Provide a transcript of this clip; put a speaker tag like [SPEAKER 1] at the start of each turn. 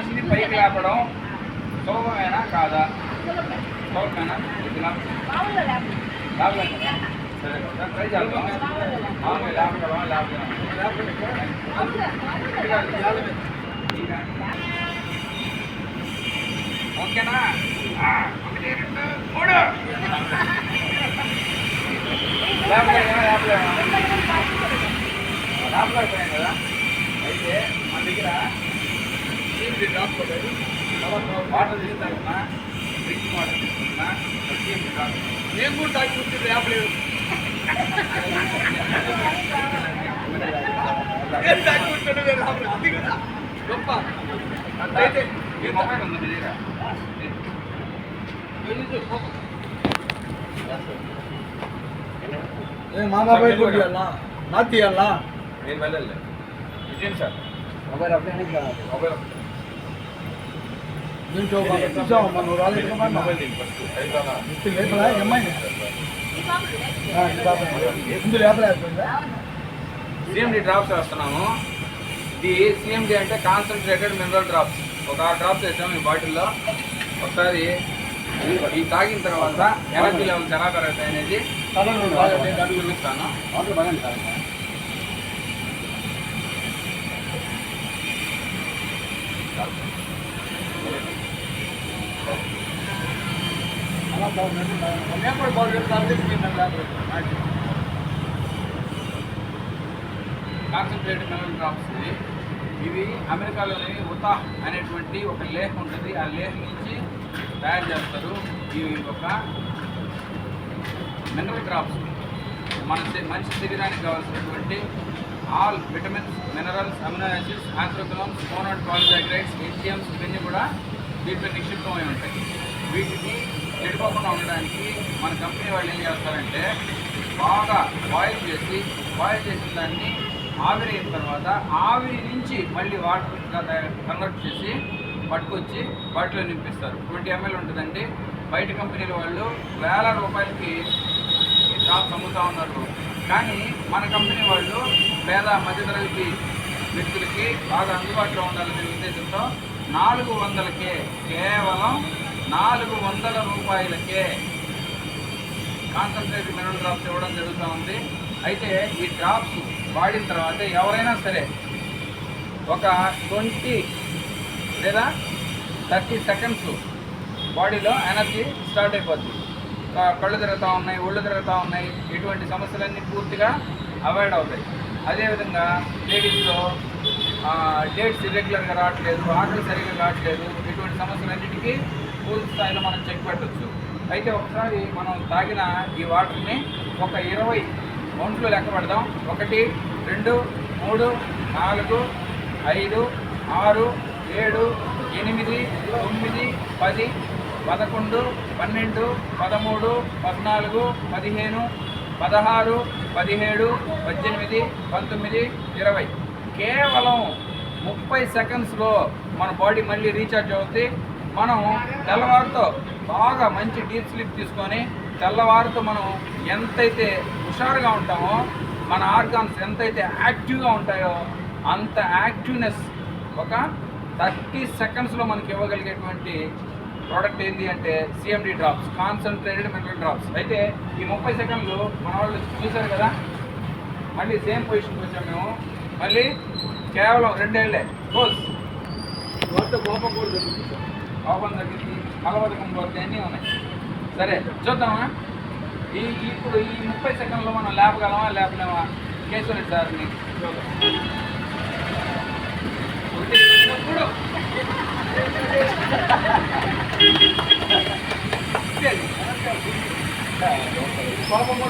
[SPEAKER 1] మనిషిని పైకి లేపడం సులభమేనా కాదా? సులభమేనా? లాభం కదా? సరే కదా, ట్రై చేద్దాం. మామూలుగా లేపగలమా? ఓకేనా? 1 2 3 లేపలేకపోయాం కదా. అయితే మన దగ్గర వాటర్ తీసుకున్నా, డ్రింకింగ్ వాటర్ తీసుకున్నా, నేను కూడా తాగి కూర్చుంటే లేపలేదు. గొప్ప అయితే మీ మొబైల్ ఉంది మీ దగ్గర?
[SPEAKER 2] మా మొబైల్ కొట్టియాలా నా తీయాలా?
[SPEAKER 1] నేను వెళ్ళలే. ఇదేం సార్
[SPEAKER 2] మొబైల్ అప్పుడే
[SPEAKER 1] మొబైల్ మొబైల్ దీని ఫస్ట్ సిఎండి డ్రాప్స్ వేస్తున్నాము. ఇది సిఎండి అంటే కాన్సన్ట్రేటెడ్ మినరల్ డ్రాప్స్. ఒక 6 డ్రాప్స్ వేసాము ఈ బాటిల్లో. ఒకసారి ఈ తాగిన తర్వాత ఎనర్జీ లెవెల్స్ ఎలా పెరుగుతాయి అనేది చూపిస్తాను. కాన్సన్ట్రేటెడ్ మినరల్ డ్రాప్స్ ఇవి అమెరికాలోని ఉతాహ్ అనేటువంటి ఒక లేక్ ఉంటుంది. ఆ లేక్ నుంచి తయారు చేస్తారు. ఇవి ఒక మినరల్ డ్రాప్స్. మనిషి శరీరానికి కావాల్సినటువంటి all vitamins, minerals, amino acids, ఆంథ్రోక్లోన్స్, మోనోడ్ పాలిసాకరైడ్స్, ఎంజిఎమ్స్ ఇవన్నీ కూడా దీంట్లో నిక్షిప్తమై ఉంటాయి. వీటిని చెడిపోకుండా ఉండడానికి మన కంపెనీ వాళ్ళు ఏం చేస్తారంటే బాగా బాయిల్ చేసిన దాన్ని ఆవిరి అయిన తర్వాత ఆవిరి నుంచి మళ్ళీ వాటర్గా కన్వర్ట్ చేసి పట్టుకొచ్చి వాటిలో నింపిస్తారు. 20 ml ఉంటుందండి. బయట కంపెనీల వాళ్ళు వేల రూపాయలకి ఈ డ్రాప్స్ అమ్ముతూ ఉన్నారు. కానీ మన కంపెనీ వాళ్ళు పేద మధ్యతరగతి వ్యక్తులకి బాగా అందుబాటులో ఉండాలనే ఉద్దేశంతో 400కే, కేవలం 400 రూపాయలకే కాన్సన్ట్రేటెడ్ మినరల్ డ్రాప్స్ ఇవ్వడం జరుగుతూ ఉంది. అయితే ఈ డ్రాప్స్ వాడిన తర్వాత ఎవరైనా సరే ఒక 20 లేదా 30 సెకండ్స్ బాడీలో ఎనర్జీ స్టార్ట్ అయిపోద్ది. కళ్ళు తిరుగుతూ ఉన్నాయి, ఒళ్ళు తిరుగుతూ ఉన్నాయి, ఇటువంటి సమస్యలన్నీ పూర్తిగా అవాయిడ్ అవుతాయి. అదేవిధంగా లేడీస్లో డేట్స్ ఇర్రెగ్యులర్గా రావట్లేదు, ఆకలి సరిగ్గా కావట్లేదు, ఇటువంటి సమస్యలన్నిటికీ పూర్తి స్థాయిలో మనం చెక్ పెట్టవచ్చు. అయితే ఒకసారి మనం తాగిన ఈ వాటర్ని ఒక 20 ఒంట్లో లెక్క పెడదాం. 1 2 3 4 5 6 7 8 9 10 11 12 13 14 15 16 17 18 19 20 కేవలం 30 సెకండ్స్లో మన బాడీ మళ్ళీ రీఛార్జ్ అవుతుంది. మనం తెల్లవారితో బాగా మంచి డీప్ స్లీప్ తీసుకొని తెల్లవారితో మనం ఎంతైతే హుషారుగా ఉంటామో, మన ఆర్గాన్స్ ఎంతైతే యాక్టివ్గా ఉంటాయో అంత యాక్టివ్నెస్ ఒక 30 సెకండ్స్లో మనకి ఇవ్వగలిగేటువంటి ప్రోడక్ట్ ఏంటి అంటే CMD drops, concentrated mineral drops. అయితే ఈ 30 సెకండ్లు మన వాళ్ళు చూశారు కదా. మళ్ళీ సేమ్ పొజిషన్కి వచ్చాం మేము. మళ్ళీ కేవలం 2 ఏళ్ళే కోర్స్ కోపం కూడా తగ్గింది, కోపం తగ్గింది, కలవదకం పోతే అన్నీ ఉన్నాయి. సరే చూద్దామా. ఇప్పుడు ఈ 30 సెకండ్లో మనం లేపగలమా లేపలేమా? కేశవరెడ్డి సార్ని కోపం